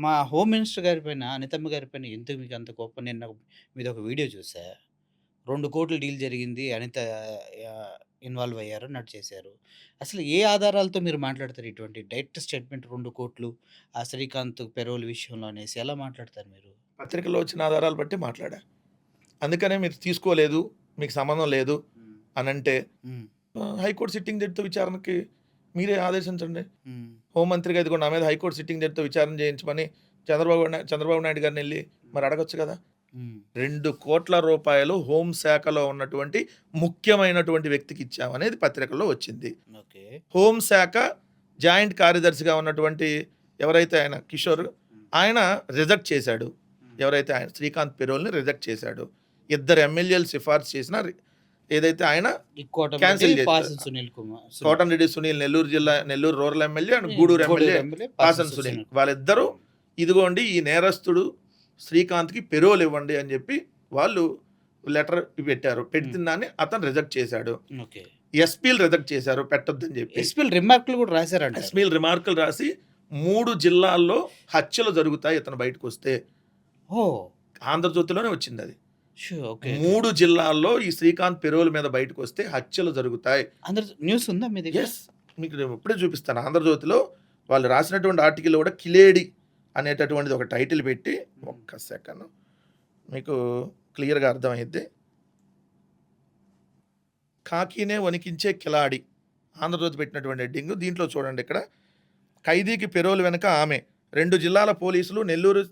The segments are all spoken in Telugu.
మా హోమ్ మినిస్టర్ గారి పైన, అనితమ్మ గారి పైన ఎందుకు మీకంత కోపం? నిన్న మీదొక వీడియో చూసా. 2,00,00,000 డీల్ జరిగింది. అనిత ఇన్వాల్వ్ అయ్యారు. అన్నట్టు చేశారు. అసలు ఏ ఆధారాలతో మీరు మాట్లాడతారు? ఇటువంటి డైరెక్ట్ స్టేట్మెంట్ 2,00,00,000 ఆ శ్రీకాంత్ పెరోల్ విషయంలో అనేసి ఎలా మాట్లాడతారు మీరు? పత్రికలో వచ్చిన ఆధారాలు బట్టి మాట్లాడా. అందుకనే మీరు తీసుకోలేదు, మీకు సంబంధం లేదు హ్మ్. అనంటే హ్మ్. హైకోర్టు సిట్టింగ్ జడ్జితో విచారణకి మీరే ఆదేశించండి. హ్మ్. హోంమంత్రిగా ఇదిగో నా మీద హైకోర్టు సిట్టింగ్ జడ్జితో విచారణ చేయించమని చంద్రబాబు నాయుడు గారిని వెళ్ళి మరి అడగొచ్చు కదా. హ్మ్. 2,00,00,000 హోంశాఖలో ఉన్నటువంటి ముఖ్యమైనటువంటి వ్యక్తికి ఇచ్చామనేది పత్రికల్లో వచ్చింది. ఓకే. హోంశాఖ జాయింట్ కార్యదర్శిగా ఉన్నటువంటి ఎవరైతే ఆయన కిషోర్, ఆయన రిజెక్ట్ చేశాడు. ఎవరైతే ఆయన శ్రీకాంత్ పెరోల్ని రిజెక్ట్ చేశాడు. 2 ఎమ్మెల్యేలు సిఫార్సు చేసిన ఏదైతే ఆయన ఈ కోటమిరెడ్డి, క్యాన్సిల్ చేశారు. Pasam Sunil Kumar. Kotamreddy Sunil Nellore rural MLA and Gudur MLA Pasam Sunil, వాళ్ళిద్దరూ ఇదిగోండి ఈ నేరస్తుడు శ్రీకాంత్కి పెరోల్ ఇవ్వండి అని చెప్పి వాళ్ళు లెటర్ పెట్టారు. పెట్టిన దాన్ని అతను రిజెక్ట్ చేశాడు. ఓకే. ఎస్పీలు రిజెక్ట్ చేశారు, పెట్టొద్దని చెప్పి. ఎస్పీలు రిమార్కులు కూడా రాశారంట. ఎస్పీలు రిమార్కులు రాసి 3 జిల్లాల్లో హత్యలు జరుగుతాయి ఇతను బయటకు వస్తే. ఓహ్! ఆంధ్రజ్యోతిలోనే వచ్చింది అది. ఓకే. 3 జిల్లాల్లో ఈ శ్రీకాంత్ పెరోల్ మీద బయటకు వస్తే హత్యలు జరుగుతాయి. న్యూస్ ఉందా మీ దగ్గర? ఎస్, మీకు నేను ఇప్పుడే చూపిస్తాను. ఆంధ్రజ్యోతిలో వాళ్ళు రాసినటువంటి ఆర్టికల్ కూడా కిలేడి అనేటటువంటిది ఒక టైటిల్ పెట్టి, ఒక్క సెకండ్ మీకు క్లియర్గా అర్థమైద్ది. కాకినే వణికించే కిలాడి, ఆంధ్రజ్యోతి పెట్టినటువంటి హెడ్డింగ్. దీంట్లో చూడండి, ఇక్కడ ఖైదీకి పెరోల్ వెనుక ఆమె, 2 జిల్లాల పోలీసులు, నెల్లూరు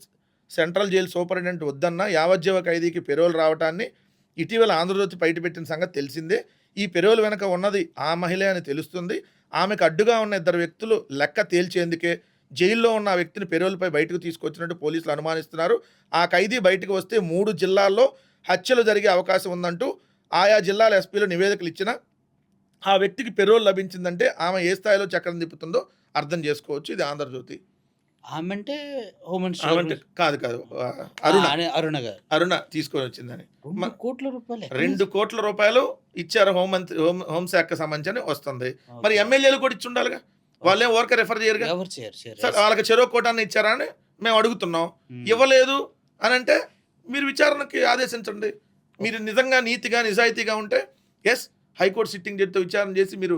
సెంట్రల్ జైలు సూపరింటెండెంట్ వద్దన్న యావజ్జీవ ఖైదీకి పెరోల్ రావటాన్ని ఇటీవల ఆంధ్రజ్యోతి బయటపెట్టిన సంగతి తెలిసిందే. ఈ పెరోల్ వెనుక ఉన్నది ఆ మహిళే అని తెలుస్తుంది. ఆమెకు అడ్డుగా ఉన్న 2 వ్యక్తులు లెక్క తేల్చేందుకే జైల్లో ఉన్న ఆ వ్యక్తిని పెరోల్పై బయటకు తీసుకొచ్చినట్టు పోలీసులు అనుమానిస్తున్నారు. ఆ ఖైదీ బయటకు వస్తే 3 జిల్లాల్లో హత్యలు జరిగే అవకాశం ఉందంటూ ఆయా జిల్లాల ఎస్పీలు నివేదికలు ఇచ్చినా ఆ వ్యక్తికి పెరోల్ లభించిందంటే ఆమె ఏ స్థాయిలో చక్రం తిప్పుతుందో అర్థం చేసుకోవచ్చు. ఇది ఆంధ్రజ్యోతి. ఆమె అంటే హోమ్ కాదు మినిస్టర్ అరుణ అరుణ గారు. అరుణ తీసుకొని వచ్చిందని. 2,00,00,000 రూపాయలు 2 కోట్ల రూపాయలు ఇచ్చారు హోంశాఖకు సంబంధించి వస్తుంది. మరి ఎమ్మెల్యేలు కూడా ఇచ్చి ఉండాలిగా, వాళ్ళేం ఊరికే రెఫర్ చేయరుగా. ఎవరు చేయరు. సార్ వాళ్ళకి చెరో కోటాన్ని ఇచ్చారా అని మేము అడుగుతున్నాం. ఇవ్వలేదు అని అంటే మీరు విచారణకి ఆదేశించండి. మీరు నిజంగా నీతిగా నిజాయితీగా ఉంటే ఎస్, హైకోర్టు సిట్టింగ్ జడ్జితో విచారణ చేసి మీరు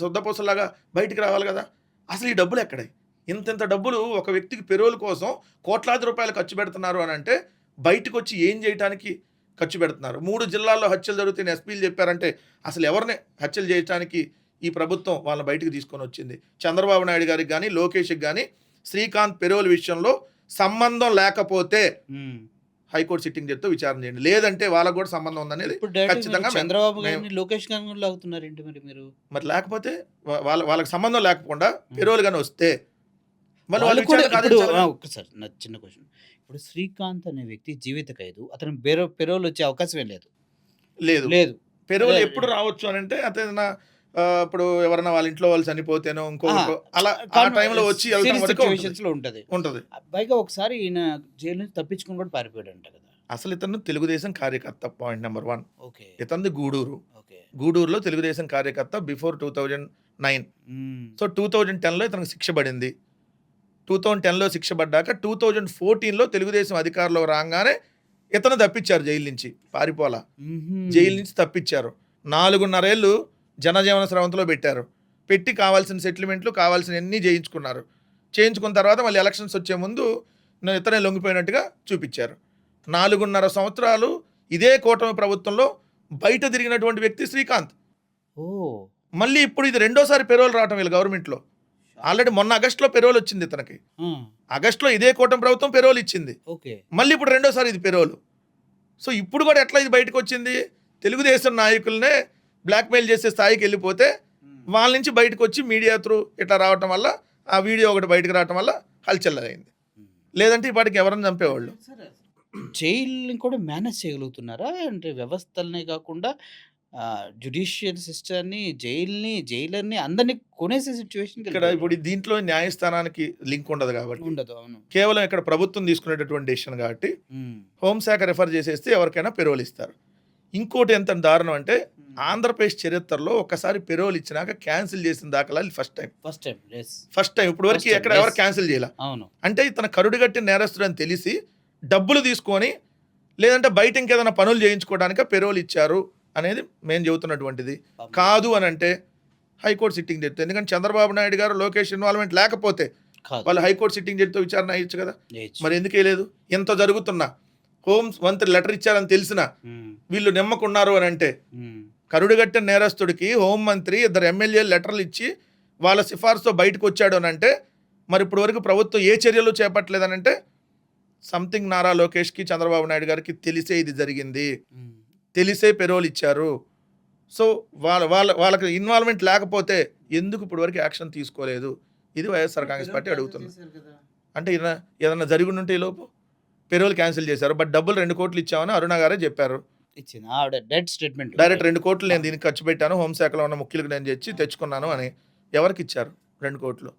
శుద్ధపూసలాగా బయటికి రావాలి కదా. అసలు ఈ డబ్బులు ఎక్కడే? ఇంత డబ్బులు ఒక వ్యక్తికి పెరోల్ కోసం కోట్లాది రూపాయలు ఖర్చు పెడుతున్నారు అని అంటే బయటకు వచ్చి ఏం చేయడానికి ఖర్చు పెడుతున్నారు? 3 జిల్లాల్లో హత్యలు జరుగుతాయని ఎస్పీలు చెప్పారంటే అసలు ఎవరిని హత్యలు చేయడానికి ఈ ప్రభుత్వం వాళ్ళని బయటకు తీసుకొని వచ్చింది? చంద్రబాబు నాయుడు గారికి కానీ లోకేష్కి కానీ శ్రీకాంత్ పెరోల్ విషయంలో సంబంధం లేకపోతే హైకోర్టు సిట్టింగ్ జడ్జితో విచారణ చేయండి, లేదంటే వాళ్ళకు కూడా సంబంధం ఉందనేది ఖచ్చితంగా. చంద్రబాబు గారిని లోకేష్ గారిని లాగుతున్నారేంటి మరి మీరు? మరి లేకపోతే వాళ్ళకి సంబంధం లేకుండా పెరోల్ గాని వస్తే ఒక్కసారి నా చిన్న క్వశ్చన్. ఇప్పుడు శ్రీకాంత్ అనే వ్యక్తి జీవిత ఖైదు, అతను పెరోల్ వచ్చే అవకాశం లేదు. పెరోల్ ఎప్పుడు రావచ్చు అని అంటే అతను ఇప్పుడు ఎవరైనా వాళ్ళ ఇంట్లో వాళ్ళు చనిపోతేనో ఇంకొకటి అలా ఆ టైంలో వచ్చి ఉంటది. పైగా ఒకసారి ఈయన జైలు నుంచి తప్పించుకుని కూడా పారిపోయాడంట కదా. అసలు ఇతను తెలుగుదేశం కార్యకర్త, పాయింట్ నెంబర్ 1. ఓకే. ఇతను గూడూరులో తెలుగుదేశం కార్యకర్త బిఫోర్ 2009. సో 2010లో ఇతనికి శిక్ష పడింది. 2010లో శిక్ష పడ్డాక 2014లో తెలుగుదేశం అధికారంలో రాగానే ఇతను తప్పించారు జైలు నుంచి, పారిపోలా, జైలు నుంచి తప్పించారు. 4.5 ఏళ్ళు జనజీవన స్రవంతిలో పెట్టారు. పెట్టి కావాల్సిన సెటిల్మెంట్లు కావాల్సిన అన్నీ చేయించుకున్న తర్వాత మళ్ళీ ఎలక్షన్స్ వచ్చే ముందు ఇతనే లొంగిపోయినట్టుగా చూపించారు. 4.5 సంవత్సరాలు ఇదే కూటమి ప్రభుత్వంలో బయట తిరిగినటువంటి వ్యక్తి శ్రీకాంత్. మళ్ళీ ఇప్పుడు ఇది 2వ పెరోల్ రావటం వీళ్ళ గవర్నమెంట్లో. ఆల్రెడీ మొన్న ఆగస్టులో పెరోల్ వచ్చింది ఇతనికి. ఆగస్టులో ఇదే కూటమి ప్రభుత్వం పెరోల్ ఇచ్చింది. మళ్ళీ ఇప్పుడు 2వసారి ఇది పెరోల్. సో ఇప్పుడు కూడా ఎట్లా ఇది బయటకు వచ్చింది? తెలుగుదేశం నాయకులనే బ్లాక్మెయిల్ చేసే స్థాయికి వెళ్ళిపోతే వాళ్ళ నుంచి బయటకు వచ్చి మీడియా త్రూ ఇట్లా రావటం వల్ల, ఆ వీడియో ఒకటి బయటకు రావటం వల్ల హల్చల్లరైంది. లేదంటే ఇప్పటికి ఎవరైనా చంపేవాళ్ళు. జైల్ని కూడా మేనేజ్ చేయగలుగుతున్నారా? అంటే వ్యవస్థలనే కాకుండా జ్యుడిషియల్ సిస్టమ్ని, జైలర్ని అందరినీ కొనేసే సిచ్యువేషన్ ఇక్కడ. ఇప్పుడు దీంట్లో న్యాయస్థానానికి లింక్ ఉండదు కాబట్టి, అవును, కేవలం ఇక్కడ ప్రభుత్వం తీసుకునేటటువంటి డెసిషన్ కాబట్టి హోంశాఖ రెఫర్ చేసేస్తే ఎవరికైనా పెరోల్ ఇస్తారు. ఇంకోటి ఎంత దారుణం అంటే ఆంధ్రప్రదేశ్ చరిత్రలో ఒక్కసారి పెరోల్ ఇచ్చినాక క్యాన్సిల్ చేసిన దాఖలాలు ఫస్ట్ టైం. ఫస్ట్ టైం ఇప్పటి వరకు First time, ఎక్కడ ఎవరు yes. క్యాన్సిల్ చేయాల. అవును. అంటే ఇతను కరుడుగట్టిన నేరస్తుడు అని తెలిసి డబ్బులు తీసుకొని లేదంటే బయట ఇంకేదైనా పనులు చేయించుకోవడానికి పెరోల్ ఇచ్చారు అనేది మేము చెబుతున్నటువంటిది. కాదు అని అంటే హైకోర్టు సిట్టింగ్ జడ్జితో, ఎందుకంటే చంద్రబాబు నాయుడు గారు లోకేష్ ఇన్వాల్వ్మెంట్ లేకపోతే కాదు. వాళ్ళు హైకోర్టు సిట్టింగ్ జడ్జితో విచారణ అయ్యొచ్చు కదా. చేయొచ్చు. మరి ఎందుకు వేయలేదు? ఎంత జరుగుతున్నా హోమ్ మంత్రి లెటర్ ఇచ్చారని తెలిసినా ఉమ్, వీళ్ళు నిమ్మకున్నారు అని అంటే ఉమ్, కరుడుగట్టిన నేరస్తుడికి హోంమంత్రి 2 ఎమ్మెల్యేలు లెటర్లు ఇచ్చి వాళ్ళ సిఫార్సుతో బయటకు వచ్చాడు అని అంటే మరి ఇప్పటి వరకు ప్రభుత్వం ఏ చర్యలు చేపట్టలేదని అంటే సంథింగ్ నారా లోకేష్కి చంద్రబాబు నాయుడు గారికి తెలిసే ఇది జరిగింది, ఉమ్. తెలిసే పెరోల్ ఇచ్చారు. సో వాళ్ళకి ఇన్వాల్వ్మెంట్ లేకపోతే ఎందుకు ఇప్పటి వరకు యాక్షన్ తీసుకోలేదు? ఇది వైఎస్ఆర్ కాంగ్రెస్ పార్టీ అడుగుతుంది. అంటే ఏదన్నా జరిగి ఉంటే ఈ లోపు పెరోల్ క్యాన్సిల్ చేశారు. బట్ డబ్బులు 2 కోట్లు ఇచ్చామని అరుణ గారే చెప్పారు. ఇచ్చింది ఆవిడ డెడ్ స్టేట్మెంట్. డైరెక్ట్ 2 కోట్లు నేను దీనికి ఖర్చు పెట్టాను, హోంశాఖలో ఉన్న ముఖ్యులకు నేను తెచ్చుకున్నాను అని. ఎవరికి ఇచ్చారు 2 కోట్లు?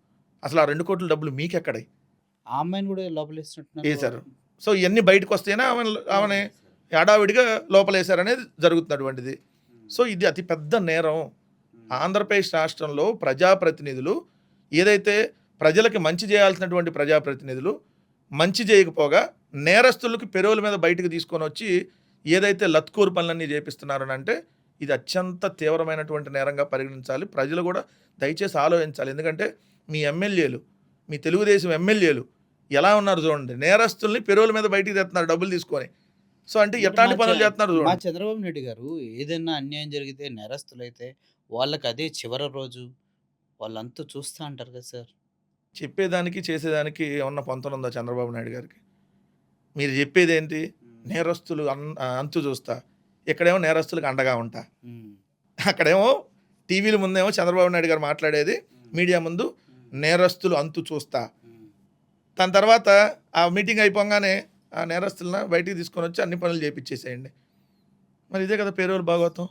అసలు ఆ 2 కోట్ల డబ్బులు మీకెక్కడై ఆ అమ్మాయిని కూడా లోపలేస్తున్నారు. వేశారు? సో ఇవన్నీ బయటకు వస్తేనే ఆమెని హడావిడిగా లోపలేశారనేది జరుగుతున్నటువంటిది. సో ఇది అతి పెద్ద నేరం. ఆంధ్రప్రదేశ్ రాష్ట్రంలో ప్రజాప్రతినిధులు ఏదైతే ప్రజలకి మంచి చేయాల్సినటువంటి ప్రజాప్రతినిధులు మంచి చేయకపోగా నేరస్తులకు పెరోల మీద బయటకు తీసుకొని వచ్చి ఏదైతే లత్కూరు పనులన్నీ చేపిస్తున్నారని అంటే ఇది అత్యంత తీవ్రమైనటువంటి నేరంగా పరిగణించాలి. ప్రజలు కూడా దయచేసి ఆలోచించాలి. ఎందుకంటే మీ ఎమ్మెల్యేలు, మీ తెలుగుదేశం ఎమ్మెల్యేలు ఎలా ఉన్నారు చూడండి. నేరస్తుల్ని పెరోల మీద బయటికి తెస్తున్నారు డబ్బులు తీసుకొని. సో అంటే ఎట్లాంటి పనులు చేస్తున్నారు మా చూడండి. చంద్రబాబు నాయుడు గారు ఏదైనా అన్యాయం జరిగితే నేరస్తులైతే వాళ్ళకి అదే చివరి రోజు వాళ్ళంతా చూస్తా అంటారు కదా సార్. చెప్పేదానికి చేసేదానికి ఏమన్నా పొంతనుందా చంద్రబాబు నాయుడు గారికి? మీరు చెప్పేది ఏంటి? నేరస్తులు అంతు చూస్తా, ఇక్కడేమో నేరస్తులకు అండగా ఉంటా. ఉమ్, అక్కడేమో టీవీల ముందేమో చంద్రబాబు నాయుడు గారు మాట్లాడేది మీడియా ముందు నేరస్తులు అంతు చూస్తా. ఉమ్. దాని తర్వాత ఆ మీటింగ్ అయిపోగానే ఆ నేరస్తులను బయటికి తీసుకొని వచ్చి అన్ని పనులు చేపించేసేయండి. మరి ఇదే కదా పేరోల్ భాగవతం.